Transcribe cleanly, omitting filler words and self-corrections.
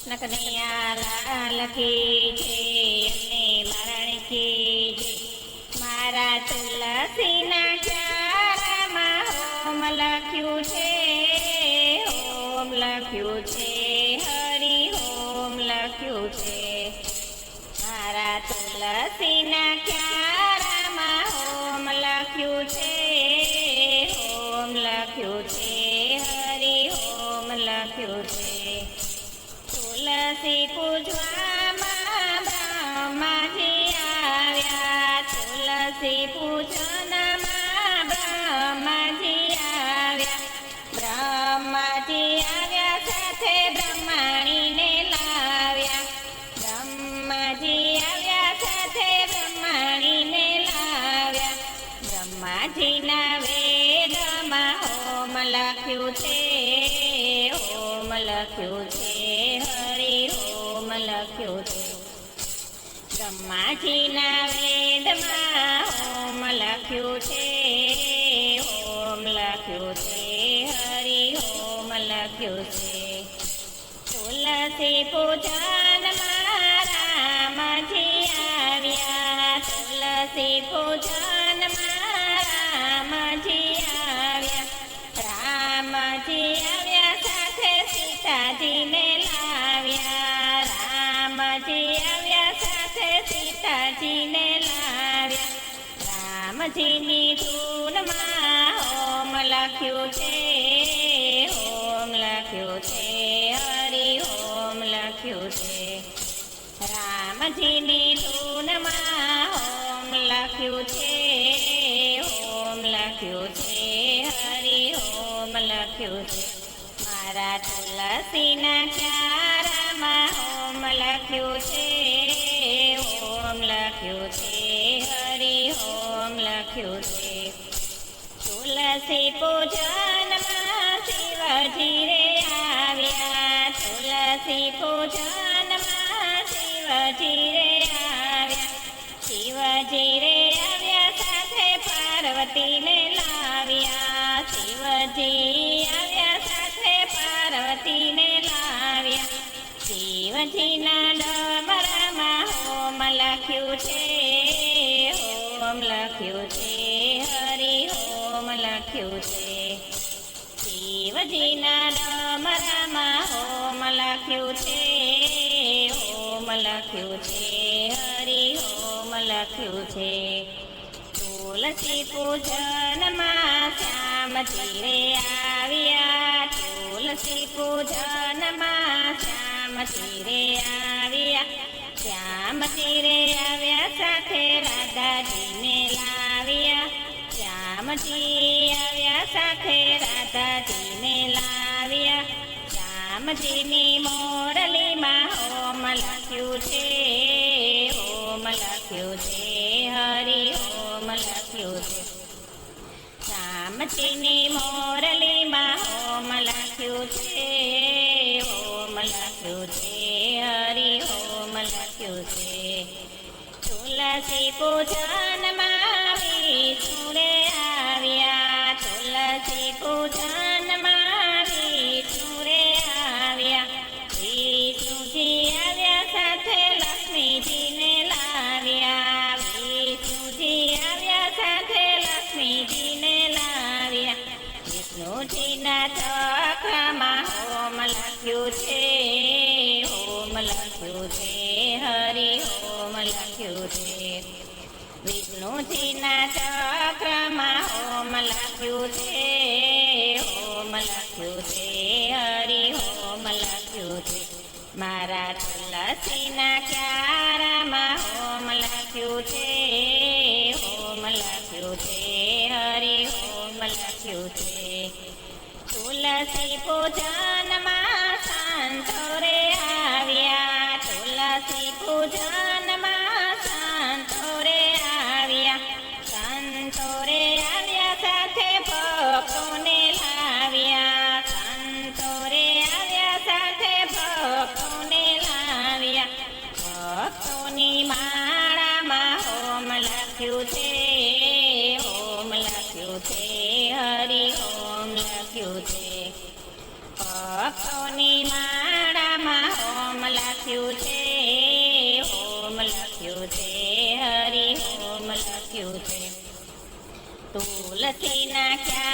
કનૈયા લાલ કી જય અને મારણ કી જય. મારા તુલસીના ચારામાં હોમ લખ્યું છે, હોમ લખ્યું છે, હરિ હોમ લખ્યું છે. મારા તુલસીના ચારામાં હોમ લખ્યું છે, હોમ લખ્યું છે, હરિ હોમ લખ્યું છે. તુલસી પૂજવામાં બ્રહ્માજી આવ્યા, તુલસી પૂજનમાં બ્રહ્માજી આવ્યા. બ્રહ્માજી આવ્યા સાથે બ્રહ્માણીને લાવ્યા, બ્રહ્માજી આવ્યા સાથે બ્રહ્માણીને લાવ્યા. બ્રહ્માજીના વેદમાં હોમ લખ્યું છે, હોમ લખ્યું છે, હરિ હોમ લખ્યું છે. બ્રહ્માજીના વેદમાં હોમ લખ્યું છે, હોમ લખ્યું છે, હરિ હોમ લખ્યું છે. તુલસી પૂજનમાં રામજી આવ્યા, તુલસી પૂજનમાં રામજી આવ્યા. રામજી આવ્યા સાથે સીતાજીને લાવ્યા, રામજી આવ્યા સાથે સીતાજીને લાવ્યા. રામજીની ધૂનમાં હોમ લખ્યું છે, હોમ લખ્યું છે, હરિ હોમ લખ્યું છે. રામજીની ધૂનમાં હોમ લખ્યું છે, હોમ લખ્યું છે, હરિ હોમ લખ્યું છે. મારા તુલસીના ચારામાં હોમ લખ્યું છે, હોમ લખ્યું છે, હરિ હોમ લખ્યું છે. તુલસી પૂજનમાં શિવજી રે આવ્યા, તુલસી પૂજનમાં શિવજી રે આવ્યા. શિવજી રે આવ્યા સાથે પાર્વતીને લાવ્યા, શિવજી આવ્યા સાથે પાર્વતીને લાવ્યા. શિવજીના ડમરામાં હોમ લખ્યું છે, હોમ લખ્યું છે, હરિ હોમ લખ્યું છે. શિવજીના ડમરામાં હોમ લખ્યું છે, હોમ લખ્યું છે, હરિ હોમ લખ્યું છે. તુલસી પૂજનમાં શ્યામજી રે આવ્યા, તુલસી પૂજનમાં શ્યામજી રે આવ્યા. શ્યામજી રે આવ્યા સાથે રાધાજીને લાવ્યા, શ્યામજી આવ્યા સાથે રાધાજીને લાવ્યા. શ્યામજીની મોરલીમાં હોમ લખ્યું છે, હોમ લખ્યું છે, હરિ હોમ લખ્યું છે. શ્યામજીની મોરલીમાં હોમ લખ્યું છે, હોમ લખ્યું છે, હરિ હોમ લખ્યું છે. તુલસી પૂજનમાં વિષ્ણુ રે આવ્યા, તુલસી પૂજનમાં વિષ્ણુ રે આવ્યા. વિષ્ણુજી આવ્યા સાથે લક્ષ્મીજીને લાવ્યા, વિષ્ણુજી આવ્યા સાથે લક્ષ્મીજીને લાવ્યા. વિષ્ણુજીના ચક્રમાં હોમ લખ્યું છે, હોમ લખ્યું છે, હરિ હોમ લખ્યું છે. વિષ્ણુજીના ચક્રમાં હોમ લખ્યું છે, હોમ લખ્યું છે, હરિ હોમ લખ્યું છે. મારા તુલસીના ચારામાં હોમ લખ્યું છે, હોમ લખ્યું છે, હરિ હોમ લખ્યું છે. તુલસી પૂજનમાં સંતો રે આવ્યા, તુલસી પૂજનમાં સંતો રે આવ્યા. સંતો રે આવ્યા સાથે ભક્તોને લાવ્યા, સંતો રે આવ્યા સાથે ભક્તોને લાવ્યા. ભક્તોની માળામાં હોમ લખ્યું છે, હોમ લખ્યું છે, હરિ હોમ લખ્યું છે. ભક્તોની લખ્યું છે, ઓમ લખ્યું છે, હરિ ઓમ લખ્યું છે. તુલસી નાખ્યા